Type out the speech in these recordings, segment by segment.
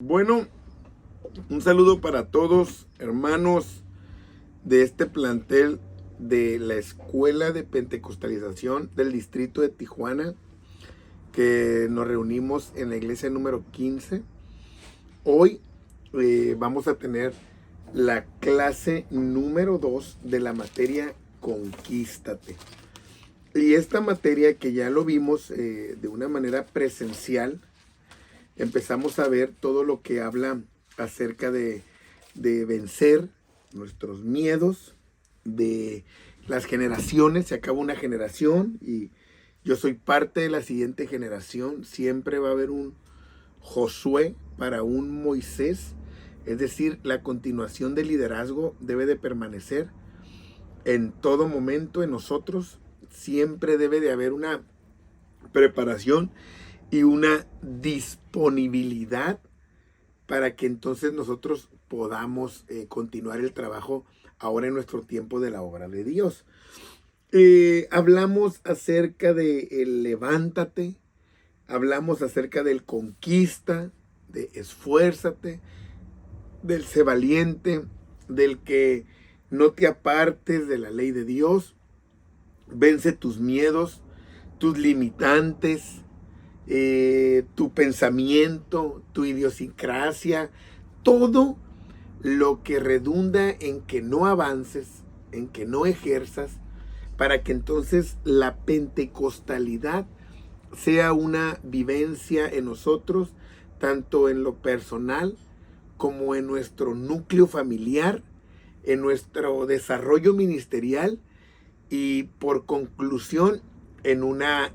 Bueno, un saludo para todos, hermanos de este plantel de la Escuela de Pentecostalización del Distrito de Tijuana, que nos reunimos en la iglesia número 15. Hoy vamos a tener la clase número 2 de la materia Conquístate. Y esta materia, que ya lo vimos de una manera presencial, empezamos a ver todo lo que habla acerca de vencer nuestros miedos, de las generaciones. Se acaba una generación y yo soy parte de la siguiente generación. Siempre va a haber un Josué para un Moisés. Es decir, la continuación del liderazgo debe de permanecer en todo momento en nosotros. Siempre debe de haber una preparación y una disponibilidad para que entonces nosotros podamos continuar el trabajo ahora en nuestro tiempo de la obra de Dios. Hablamos acerca de el levántate, hablamos acerca del conquista, de esfuérzate, del sé valiente, del que no te apartes de la ley de Dios, vence tus miedos, tus limitantes, tu pensamiento, tu idiosincrasia, todo lo que redunda en que no avances, en que no ejerzas, para que entonces la pentecostalidad sea una vivencia en nosotros, tanto en lo personal como en nuestro núcleo familiar, en nuestro desarrollo ministerial y por conclusión en una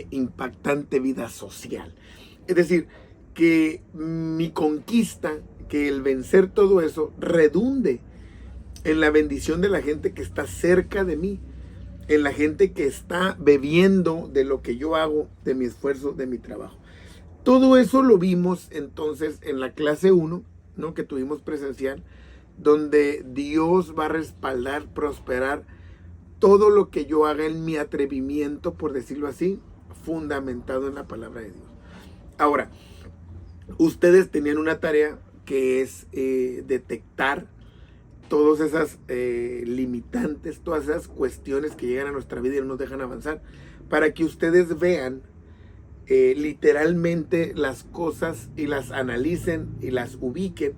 impactante vida social. Es decir, que mi conquista, que el vencer todo eso redunde en la bendición de la gente que está cerca de mí, en la gente que está bebiendo de lo que yo hago, de mi esfuerzo, de mi trabajo. Todo eso lo vimos entonces en la clase 1, ¿no?, que tuvimos presencial, donde Dios va a respaldar, prosperar todo lo que yo haga en mi atrevimiento, por decirlo así, fundamentado en la palabra de Dios. Ahora, ustedes tenían una tarea que es detectar todas esas limitantes, todas esas cuestiones que llegan a nuestra vida y no nos dejan avanzar, para que ustedes vean literalmente las cosas y las analicen y las ubiquen,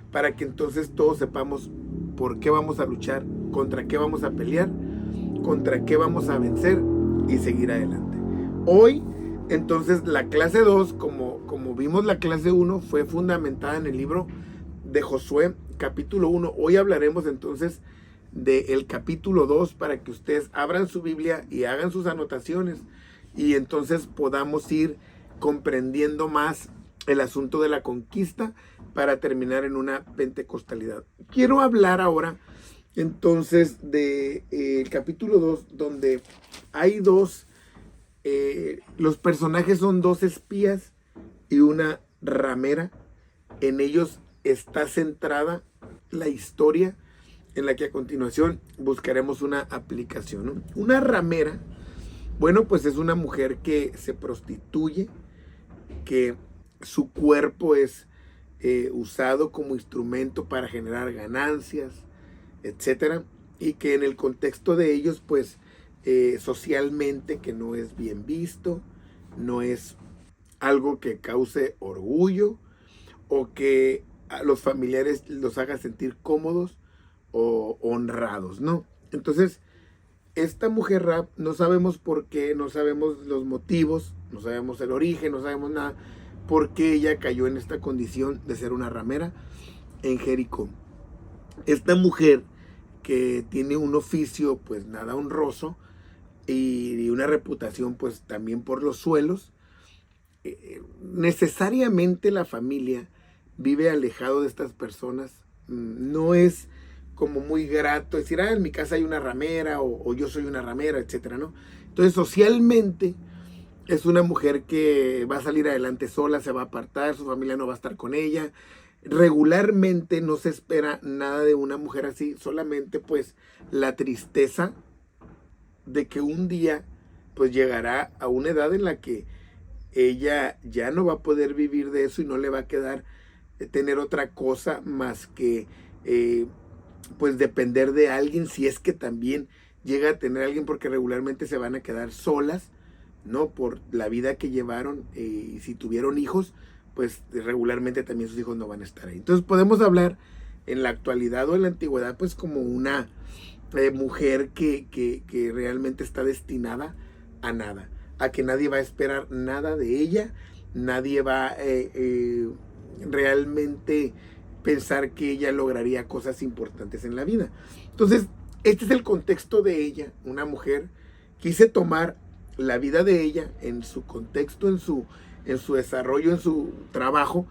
para que entonces todos sepamos por qué vamos a luchar, contra qué vamos a pelear, contra qué vamos a vencer y seguir adelante. Hoy, entonces, la clase 2, como vimos la clase 1, fue fundamentada en el libro de Josué, capítulo 1. Hoy hablaremos entonces del capítulo 2 para que ustedes abran su Biblia y hagan sus anotaciones y entonces podamos ir comprendiendo más el asunto de la conquista para terminar en una pentecostalidad. Quiero hablar ahora entonces de el capítulo 2, donde hay los personajes son dos espías y una ramera. En ellos está centrada la historia en la que a continuación buscaremos una aplicación, ¿no? Una ramera, bueno, pues es una mujer que se prostituye, que su cuerpo es usado como instrumento para generar ganancias, etcétera, y que en el contexto de ellos, pues socialmente, que no es bien visto, no es algo que cause orgullo o que a los familiares los haga sentir cómodos o honrados, ¿no? Entonces, esta mujer rap, no sabemos por qué, no sabemos los motivos, no sabemos el origen, no sabemos nada, por qué ella cayó en esta condición de ser una ramera en Jericó. Esta mujer, que tiene un oficio pues nada honroso y una reputación pues también por los suelos, necesariamente la familia vive alejado de estas personas. No es como muy grato decir, en mi casa hay una ramera o yo soy una ramera, etcétera, ¿no? Entonces, socialmente es una mujer que va a salir adelante sola, se va a apartar, su familia no va a estar con ella. Regularmente no se espera nada de una mujer así, solamente pues la tristeza de que un día pues llegará a una edad en la que ella ya no va a poder vivir de eso y no le va a quedar tener otra cosa más que pues depender de alguien, si es que también llega a tener a alguien, porque regularmente se van a quedar solas, ¿no? Por la vida que llevaron, y si tuvieron hijos, pues regularmente también sus hijos no van a estar ahí. Entonces podemos hablar en la actualidad o en la antigüedad pues como una mujer que realmente está destinada a nada, a que nadie va a esperar nada de ella, nadie va realmente pensar que ella lograría cosas importantes en la vida. Entonces, este es el contexto de ella, una mujer. Quise tomar la vida de ella en su contexto, en su desarrollo, en su trabajo,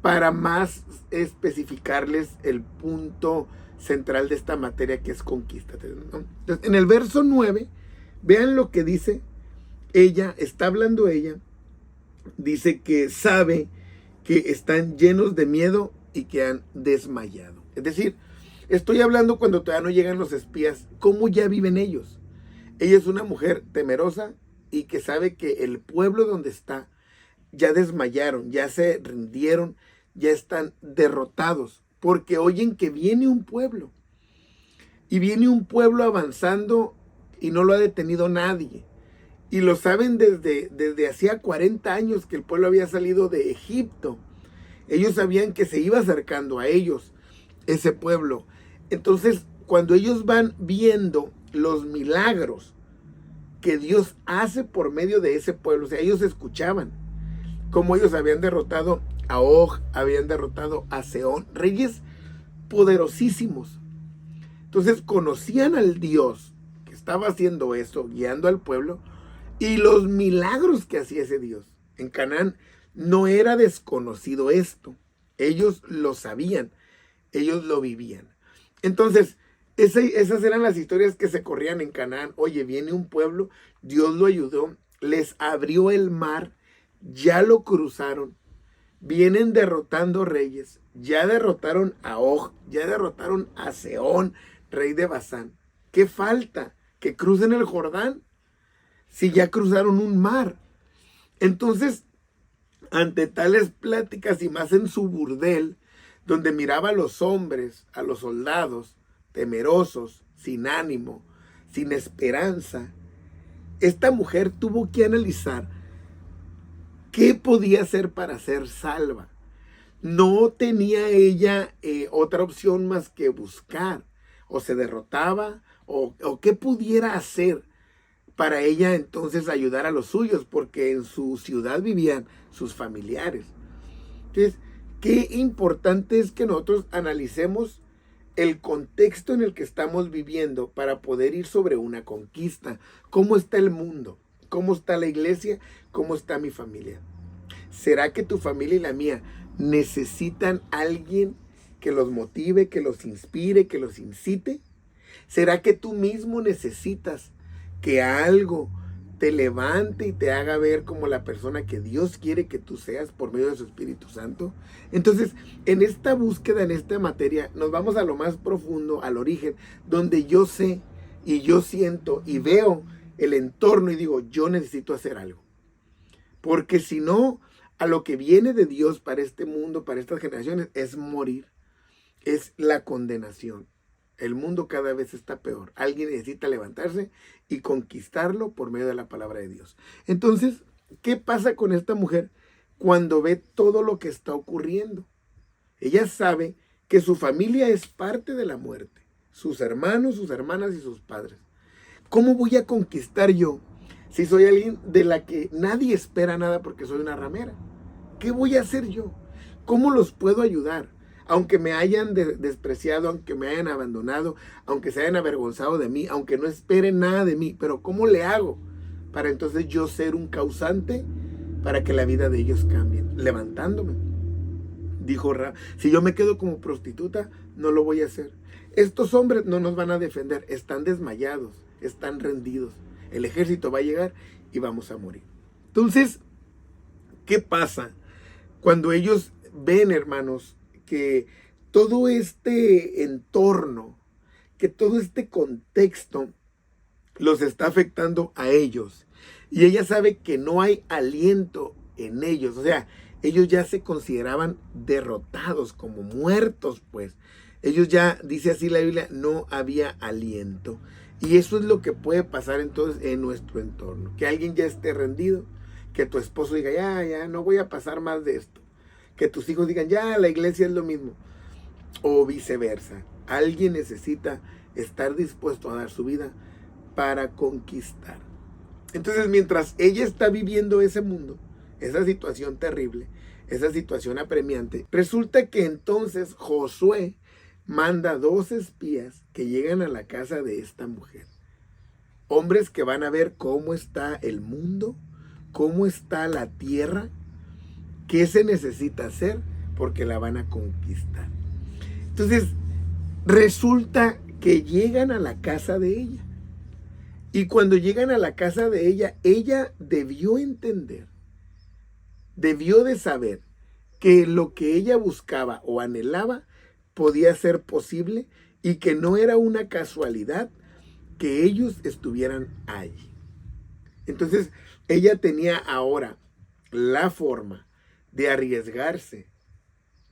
para más especificarles el punto central de esta materia, que es conquístate, ¿no? Entonces, en el verso 9, vean lo que dice ella, está hablando ella, dice que sabe que están llenos de miedo y que han desmayado. Es decir, estoy hablando cuando todavía no llegan los espías, cómo ya viven ellos. Ella es una mujer temerosa y que sabe que el pueblo donde está ya desmayaron, ya se rindieron, ya están derrotados, porque oyen que viene un pueblo. Y viene un pueblo avanzando y no lo ha detenido nadie. Y lo saben desde hacía 40 años que el pueblo había salido de Egipto. Ellos sabían que se iba acercando a ellos ese pueblo. Entonces, cuando ellos van viendo los milagros que Dios hace por medio de ese pueblo, o sea, ellos escuchaban cómo ellos habían derrotado a Og, habían derrotado a Sehón, reyes poderosísimos. Entonces conocían al Dios que estaba haciendo eso, guiando al pueblo, y los milagros que hacía ese Dios. En Canaán no era desconocido esto. Ellos lo sabían, ellos lo vivían. Entonces, esas eran las historias que se corrían en Canaán. Oye, viene un pueblo, Dios lo ayudó, les abrió el mar, ya lo cruzaron, vienen derrotando reyes, ya derrotaron a Og, ya derrotaron a Sehón, rey de Basán. ¿Qué falta? ¿Que crucen el Jordán? Si ya cruzaron un mar. Entonces, ante tales pláticas y más en su burdel, donde miraba a los hombres, a los soldados, temerosos, sin ánimo, sin esperanza, esta mujer tuvo que analizar qué podía hacer para ser salva. No tenía ella otra opción más que buscar, o se derrotaba, o qué pudiera hacer para ella entonces ayudar a los suyos, porque en su ciudad vivían sus familiares. Entonces, qué importante es que nosotros analicemos el contexto en el que estamos viviendo para poder ir sobre una conquista. ¿Cómo está el mundo? ¿Cómo está la iglesia? ¿Cómo está mi familia? ¿Será que tu familia y la mía necesitan a alguien que los motive, que los inspire, que los incite? ¿Será que tú mismo necesitas que algo te levante y te haga ver como la persona que Dios quiere que tú seas por medio de su Espíritu Santo? Entonces, en esta búsqueda, en esta materia, nos vamos a lo más profundo, al origen, donde yo sé y yo siento y veo el entorno y digo, yo necesito hacer algo. Porque si no, a lo que viene de Dios para este mundo, para estas generaciones, es morir, es la condenación. El mundo cada vez está peor. Alguien necesita levantarse y conquistarlo por medio de la palabra de Dios. Entonces, ¿qué pasa con esta mujer cuando ve todo lo que está ocurriendo? Ella sabe que su familia es parte de la muerte. Sus hermanos, sus hermanas y sus padres. ¿Cómo voy a conquistar yo si soy alguien de la que nadie espera nada porque soy una ramera? ¿Qué voy a hacer yo? ¿Cómo los puedo ayudar? Aunque me hayan despreciado, aunque me hayan abandonado, aunque se hayan avergonzado de mí, aunque no esperen nada de mí, pero ¿cómo le hago para entonces yo ser un causante para que la vida de ellos cambie? Levantándome. Dijo Ra, si yo me quedo como prostituta, no lo voy a hacer. Estos hombres no nos van a defender, están desmayados, están rendidos. El ejército va a llegar y vamos a morir. Entonces, ¿qué pasa cuando ellos ven, hermanos, que todo este entorno, que todo este contexto los está afectando a ellos? Y ella sabe que no hay aliento en ellos. O sea, ellos ya se consideraban derrotados, como muertos, pues. Ellos ya, dice así la Biblia, no había aliento. Y eso es lo que puede pasar entonces en nuestro entorno. Que alguien ya esté rendido, que tu esposo diga, ya, no voy a pasar más de esto. Que tus hijos digan, ya, la iglesia es lo mismo. O viceversa. Alguien necesita estar dispuesto a dar su vida para conquistar. Entonces, mientras ella está viviendo ese mundo, esa situación terrible, esa situación apremiante, resulta que entonces Josué manda 2 espías que llegan a la casa de esta mujer. Hombres que van a ver cómo está el mundo, cómo está la tierra, qué se necesita hacer, porque la van a conquistar. Entonces, resulta que llegan a la casa de ella. Y cuando llegan a la casa de ella, ella debió entender, debió de saber que lo que ella buscaba o anhelaba podía ser posible y que no era una casualidad que ellos estuvieran allí. Entonces, ella tenía ahora la forma de arriesgarse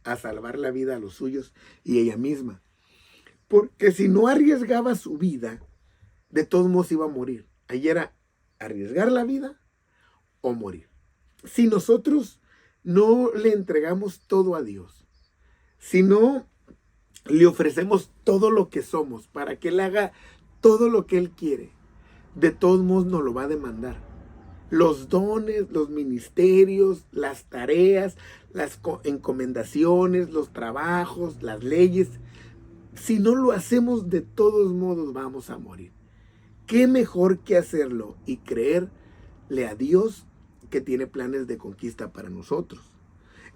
a salvar la vida a los suyos y ella misma. Porque si no arriesgaba su vida, de todos modos iba a morir. Ahí era arriesgar la vida o morir. Si nosotros no le entregamos todo a Dios, si no le ofrecemos todo lo que somos para que Él haga todo lo que Él quiere, de todos modos nos lo va a demandar. Los dones, los ministerios, las tareas, las encomendaciones, los trabajos, las leyes, si no lo hacemos, de todos modos vamos a morir. ¿Qué mejor que hacerlo y creerle a Dios que tiene planes de conquista para nosotros?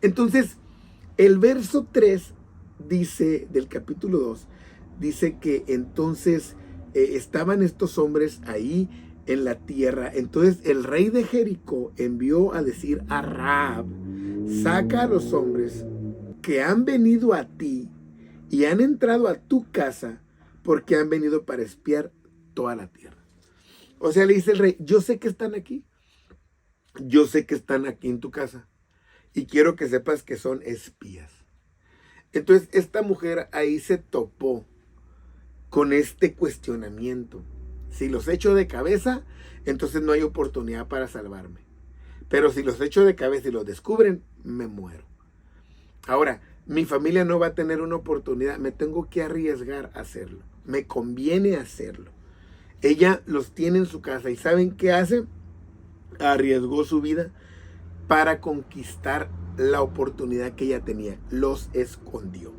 Entonces, el verso 3 dice, del capítulo 2, dice que entonces estaban estos hombres ahí en la tierra. Entonces el rey de Jericó envió a decir a Rahab, saca a los hombres que han venido a ti y han entrado a tu casa porque han venido para espiar toda la tierra. O sea, le dice el rey, yo sé que están aquí. Yo sé que están aquí en tu casa. Y quiero que sepas que son espías. Entonces, esta mujer ahí se topó con este cuestionamiento. Si los echo de cabeza, entonces no hay oportunidad para salvarme. Pero si los echo de cabeza y los descubren, me muero. Ahora, mi familia no va a tener una oportunidad. Me tengo que arriesgar a hacerlo. Me conviene hacerlo. Ella los tiene en su casa. ¿Y saben qué hace? Arriesgó su vida para conquistar la oportunidad que ella tenía. Los escondió.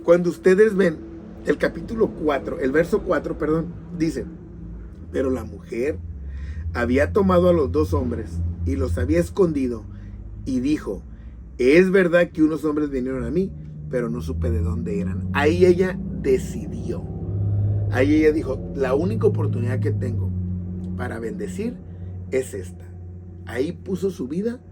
Cuando ustedes ven el capítulo 4, el verso 4, dice, pero la mujer había tomado a los 2 hombres y los había escondido y dijo, es verdad que unos hombres vinieron a mí, pero no supe de dónde eran. Ahí ella decidió. Ahí ella dijo, la única oportunidad que tengo para bendecir es esta. Ahí puso su vida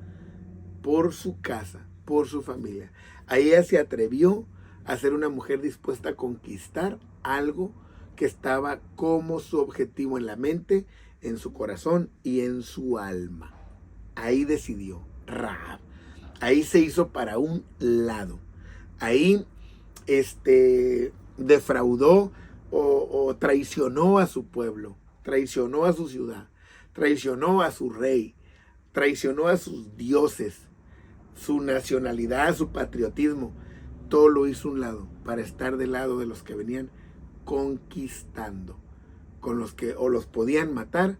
por su casa, por su familia. Ahí ella se atrevió a ser una mujer dispuesta a conquistar algo que estaba como su objetivo en la mente, en su corazón y en su alma. Ahí decidió Rahab. Ahí se hizo para un lado. Ahí defraudó o traicionó a su pueblo, traicionó a su ciudad, traicionó a su rey, traicionó a sus dioses, su nacionalidad, su patriotismo. Todo lo hizo a un lado para estar del lado de los que venían conquistando, con los que o los podían matar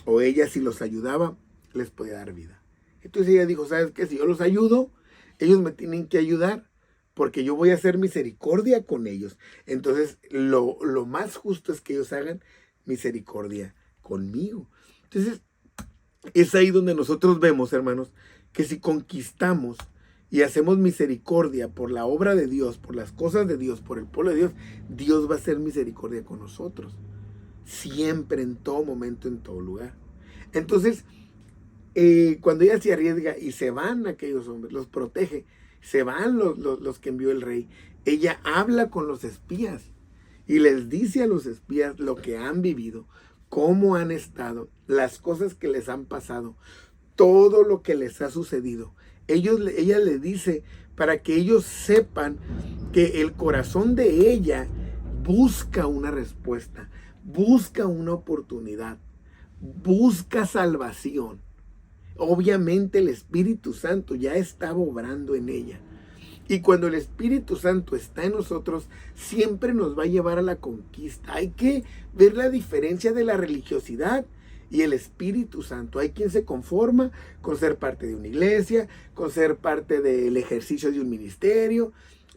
o ella, si los ayudaba, les podía dar vida. Entonces ella dijo, ¿sabes qué? Si yo los ayudo, ellos me tienen que ayudar porque yo voy a hacer misericordia con ellos. Entonces lo más justo es que ellos hagan misericordia conmigo. Entonces es ahí donde nosotros vemos, hermanos, que si conquistamos y hacemos misericordia por la obra de Dios, por las cosas de Dios, por el pueblo de Dios, Dios va a hacer misericordia con nosotros. Siempre, en todo momento, en todo lugar. Entonces, cuando ella se arriesga y se van aquellos hombres, los protege, se van los que envió el rey, ella habla con los espías y les dice a los espías lo que han vivido, cómo han estado, las cosas que les han pasado, todo lo que les ha sucedido. Ella le dice para que ellos sepan que el corazón de ella busca una respuesta, busca una oportunidad, busca salvación. Obviamente el Espíritu Santo ya estaba obrando en ella. Y cuando el Espíritu Santo está en nosotros, siempre nos va a llevar a la conquista. Hay que ver la diferencia de la religiosidad y el Espíritu Santo. Hay quien se conforma con ser parte de una iglesia, con ser parte del ejercicio de un ministerio,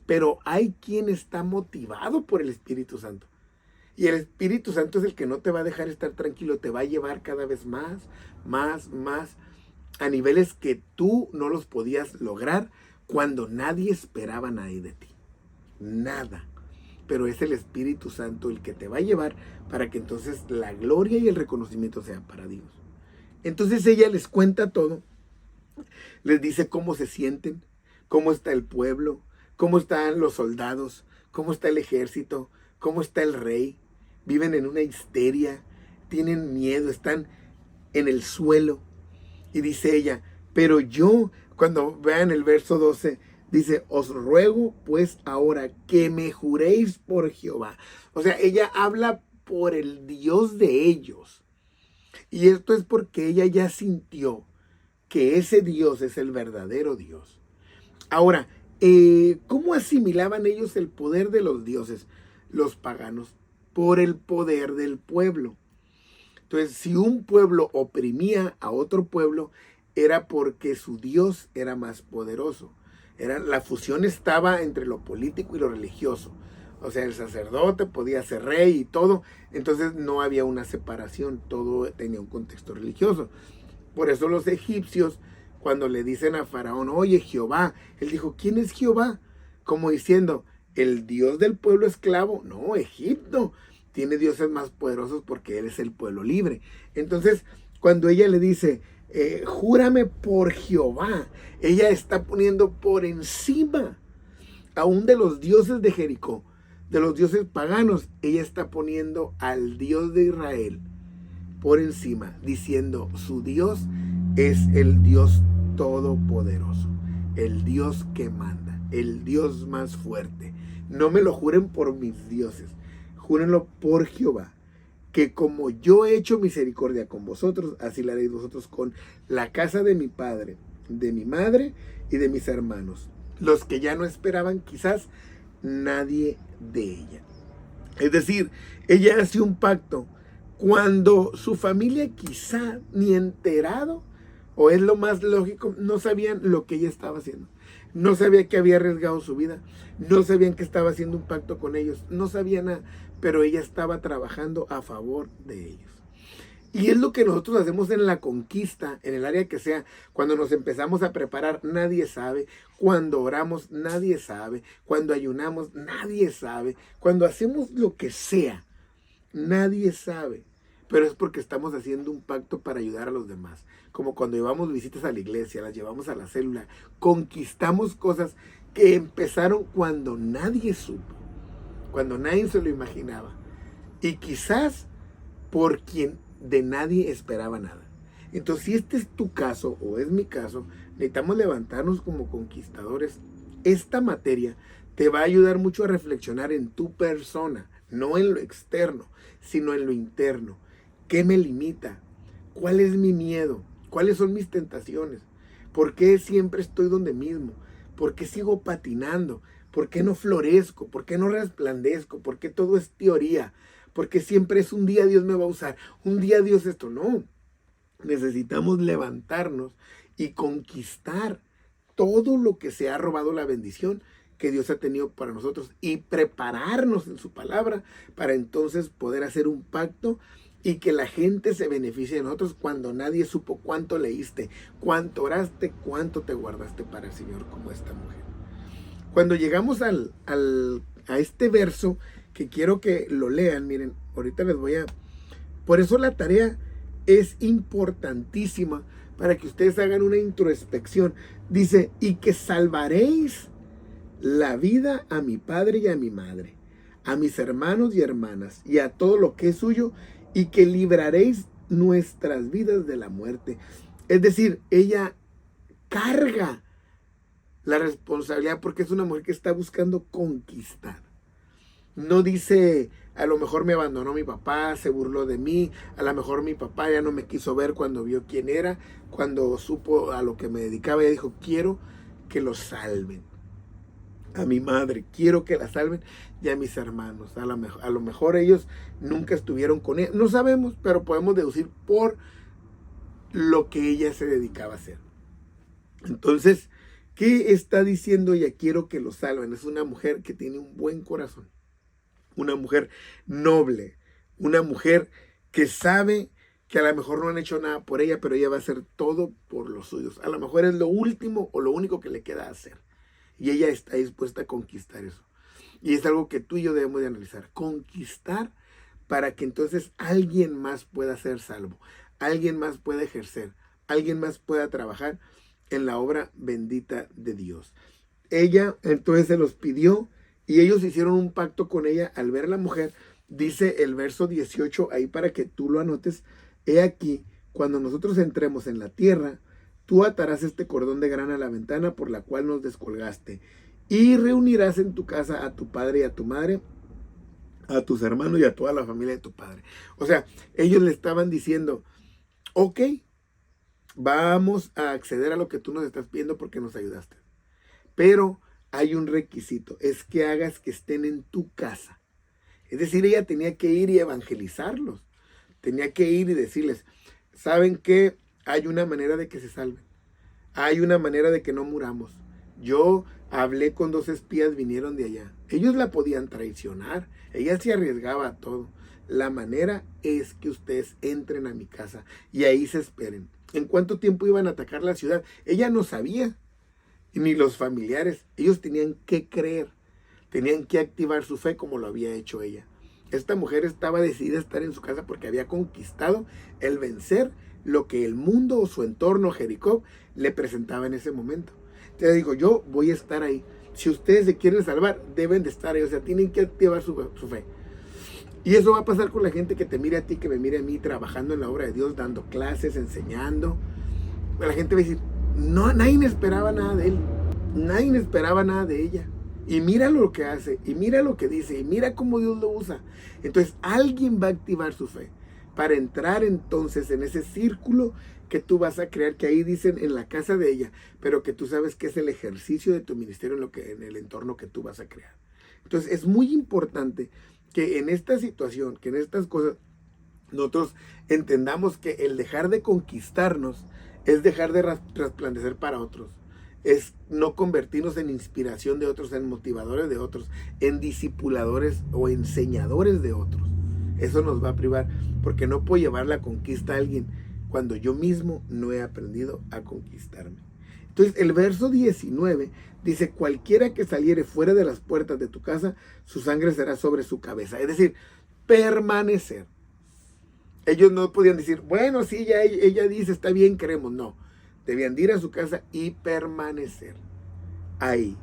pero hay quien está motivado por el Espíritu Santo. Y el Espíritu Santo es el que no te va a dejar estar tranquilo, te va a llevar cada vez más, a niveles que tú no los podías lograr cuando nadie esperaba nada de ti. Nada. Pero es el Espíritu Santo el que te va a llevar para que entonces la gloria y el reconocimiento sean para Dios. Entonces ella les cuenta todo. Les dice cómo se sienten, cómo está el pueblo, cómo están los soldados, cómo está el ejército, cómo está el rey. Viven en una histeria, tienen miedo, están en el suelo. Y dice ella, pero yo, cuando vean el verso 12, dice, os ruego pues ahora que me juréis por Jehová. O sea, ella habla por el Dios de ellos. Y esto es porque ella ya sintió que ese Dios es el verdadero Dios. Ahora, ¿cómo asimilaban ellos el poder de los dioses, los paganos? Por el poder del pueblo. Entonces, si un pueblo oprimía a otro pueblo, era porque su Dios era más poderoso. La fusión estaba entre lo político y lo religioso. O sea, el sacerdote podía ser rey y todo. Entonces no había una separación. Todo tenía un contexto religioso. Por eso los egipcios, cuando le dicen a Faraón, oye, Jehová, él dijo, ¿quién es Jehová? Como diciendo, ¿el Dios del pueblo esclavo? No, Egipto tiene dioses más poderosos porque él es el pueblo libre. Entonces, cuando ella le dice, júrame por Jehová, ella está poniendo por encima aún de los dioses de Jericó, de los dioses paganos, ella está poniendo al Dios de Israel por encima, diciendo, su Dios es el Dios todopoderoso, el Dios que manda, el Dios más fuerte. No me lo juren por mis dioses, júrenlo por Jehová, que como yo he hecho misericordia con vosotros, así la haréis vosotros con la casa de mi padre, de mi madre y de mis hermanos, los que ya no esperaban quizás nadie de ella. Es decir, ella hace un pacto cuando su familia quizá ni enterado, o es lo más lógico, no sabían lo que ella estaba haciendo. No sabía que había arriesgado su vida, no sabían que estaba haciendo un pacto con ellos, no sabía nada, pero ella estaba trabajando a favor de ellos. Y es lo que nosotros hacemos en la conquista, en el área que sea. Cuando nos empezamos a preparar, nadie sabe. Cuando oramos, nadie sabe. Cuando ayunamos, nadie sabe. Cuando hacemos lo que sea, nadie sabe. Pero es porque estamos haciendo un pacto para ayudar a los demás. Como cuando llevamos visitas a la iglesia, las llevamos a la célula. Conquistamos cosas que empezaron cuando nadie supo, cuando nadie se lo imaginaba. Y quizás por quien de nadie esperaba nada. Entonces, si este es tu caso o es mi caso, necesitamos levantarnos como conquistadores. Esta materia te va a ayudar mucho a reflexionar en tu persona, no en lo externo, sino en lo interno. ¿Qué me limita? ¿Cuál es mi miedo? ¿Cuáles son mis tentaciones? ¿Por qué siempre estoy donde mismo? ¿Por qué sigo patinando? ¿Por qué no florezco? ¿Por qué no resplandezco? ¿Por qué todo es teoría? Porque siempre es un día Dios me va a usar, un día Dios esto. No, necesitamos levantarnos y conquistar todo lo que se ha robado la bendición que Dios ha tenido para nosotros y prepararnos en su palabra para entonces poder hacer un pacto y que la gente se beneficie de nosotros cuando nadie supo cuánto leíste, cuánto oraste, cuánto te guardaste para el Señor como esta mujer. Cuando llegamos a este verso, que quiero que lo lean, miren, ahorita les voy a... Por eso la tarea es importantísima para que ustedes hagan una introspección. Dice, y que salvaréis la vida a mi padre y a mi madre, a mis hermanos y hermanas, y a todo lo que es suyo, y que libraréis nuestras vidas de la muerte. Es decir, ella carga la responsabilidad porque es una mujer que está buscando conquistar. No dice, a lo mejor me abandonó mi papá, se burló de mí, a lo mejor mi papá ya no me quiso ver cuando vio quién era, cuando supo a lo que me dedicaba, ella dijo, quiero que lo salven. A mi madre, quiero que la salven, y a mis hermanos. A lo mejor ellos nunca estuvieron con ella, no sabemos, pero podemos deducir por lo que ella se dedicaba a hacer. Entonces, ¿qué está diciendo ella? Quiero que lo salven. Es una mujer que tiene un buen corazón, una mujer noble, una mujer que sabe que a lo mejor no han hecho nada por ella, pero ella va a hacer todo por los suyos. A lo mejor es lo último o lo único que le queda hacer. Y ella está dispuesta a conquistar eso. Y es algo que tú y yo debemos de analizar. Conquistar para que entonces alguien más pueda ser salvo. Alguien más pueda ejercer. Alguien más pueda trabajar en la obra bendita de Dios. Ella entonces se los pidió y ellos hicieron un pacto con ella al ver a la mujer. Dice el verso 18 ahí para que tú lo anotes. He aquí, cuando nosotros entremos en la tierra, tú atarás este cordón de grana a la ventana por la cual nos descolgaste y reunirás en tu casa a tu padre y a tu madre, a tus hermanos y a toda la familia de tu padre. O sea, ellos le estaban diciendo, ok, vamos a acceder a lo que tú nos estás pidiendo porque nos ayudaste. Pero hay un requisito, es que hagas que estén en tu casa. Es decir, ella tenía que ir y evangelizarlos. Tenía que ir y decirles, ¿saben qué? Hay una manera de que se salven. Hay una manera de que no muramos. Yo hablé con 2 espías, vinieron de allá. Ellos la podían traicionar. Ella se arriesgaba a todo. La manera es que ustedes entren a mi casa y ahí se esperen. ¿En cuánto tiempo iban a atacar la ciudad? Ella no sabía. Ni los familiares. Ellos tenían que creer. Tenían que activar su fe como lo había hecho ella. Esta mujer estaba decidida a estar en su casa porque había conquistado el vencer lo que el mundo o su entorno, Jericó, le presentaba en ese momento. Entonces digo, yo voy a estar ahí. Si ustedes se quieren salvar, deben de estar ahí. O sea, tienen que activar su fe. Y eso va a pasar con la gente que te mire a ti, que me mire a mí, trabajando en la obra de Dios, dando clases, enseñando. La gente va a decir, no, nadie esperaba nada de él. Nadie esperaba nada de ella. Y mira lo que hace, y mira lo que dice, y mira cómo Dios lo usa. Entonces alguien va a activar su fe para entrar entonces en ese círculo que tú vas a crear, que ahí dicen en la casa de ella, pero que tú sabes que es el ejercicio de tu ministerio en el entorno que tú vas a crear. Entonces es muy importante que en esta situación, que en estas cosas, nosotros entendamos que el dejar de conquistarnos es dejar de resplandecer para otros. Es no convertirnos en inspiración de otros, en motivadores de otros, en discipuladores o enseñadores de otros. Eso nos va a privar, porque no puedo llevar la conquista a alguien cuando yo mismo no he aprendido a conquistarme. Entonces el verso 19 dice, cualquiera que saliere fuera de las puertas de tu casa, su sangre será sobre su cabeza. Es decir, permanecer. Ellos no podían decir, bueno, sí, ya ella dice, está bien, queremos. No, debían de ir a su casa y permanecer ahí.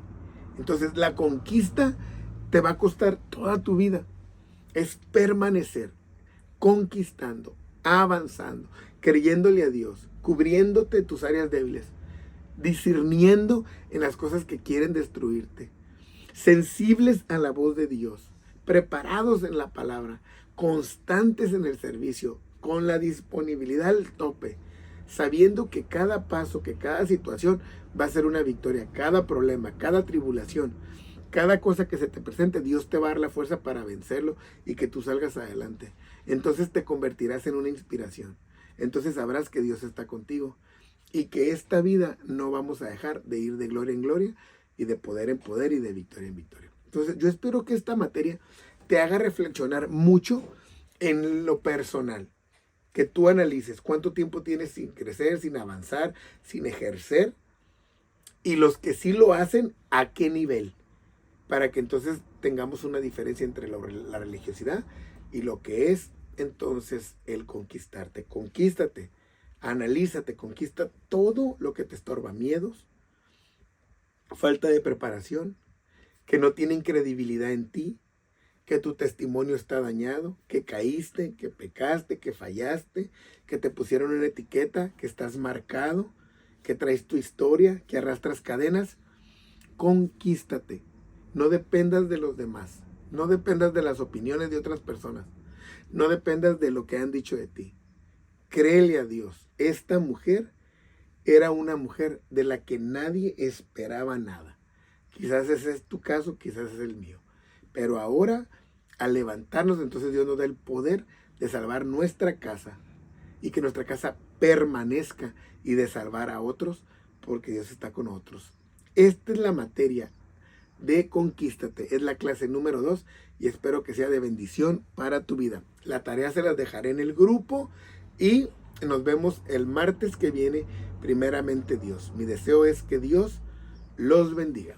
Entonces la conquista te va a costar toda tu vida. Es permanecer, conquistando, avanzando, creyéndole a Dios, cubriéndote tus áreas débiles, discerniendo en las cosas que quieren destruirte, sensibles a la voz de Dios, preparados en la palabra, constantes en el servicio, con la disponibilidad al tope, sabiendo que cada paso, que cada situación va a ser una victoria, cada problema, cada tribulación, cada cosa que se te presente, Dios te va a dar la fuerza para vencerlo y que tú salgas adelante. Entonces te convertirás en una inspiración. Entonces sabrás que Dios está contigo y que esta vida no vamos a dejar de ir de gloria en gloria y de poder en poder y de victoria en victoria. Entonces yo espero que esta materia te haga reflexionar mucho en lo personal, que tú analices cuánto tiempo tienes sin crecer, sin avanzar, sin ejercer, y los que sí lo hacen, a qué nivel, para que entonces tengamos una diferencia entre la religiosidad y lo que es entonces el conquistarte. Conquístate, analízate, conquista todo lo que te estorba, miedos, falta de preparación, que no tienen credibilidad en ti, que tu testimonio está dañado, que caíste, que pecaste, que fallaste, que te pusieron una etiqueta, que estás marcado, que traes tu historia, que arrastras cadenas. Conquístate. No dependas de los demás. No dependas de las opiniones de otras personas. No dependas de lo que han dicho de ti. Créele a Dios. Esta mujer era una mujer de la que nadie esperaba nada. Quizás ese es tu caso, quizás es el mío. Pero ahora, al levantarnos, entonces Dios nos da el poder de salvar nuestra casa y que nuestra casa permanezca y de salvar a otros porque Dios está con nosotros. Esta es la materia de Conquístate. Es la clase número 2 y espero que sea de bendición para tu vida. La tarea se las dejaré en el grupo y nos vemos el martes que viene, primeramente Dios. Mi deseo es que Dios los bendiga.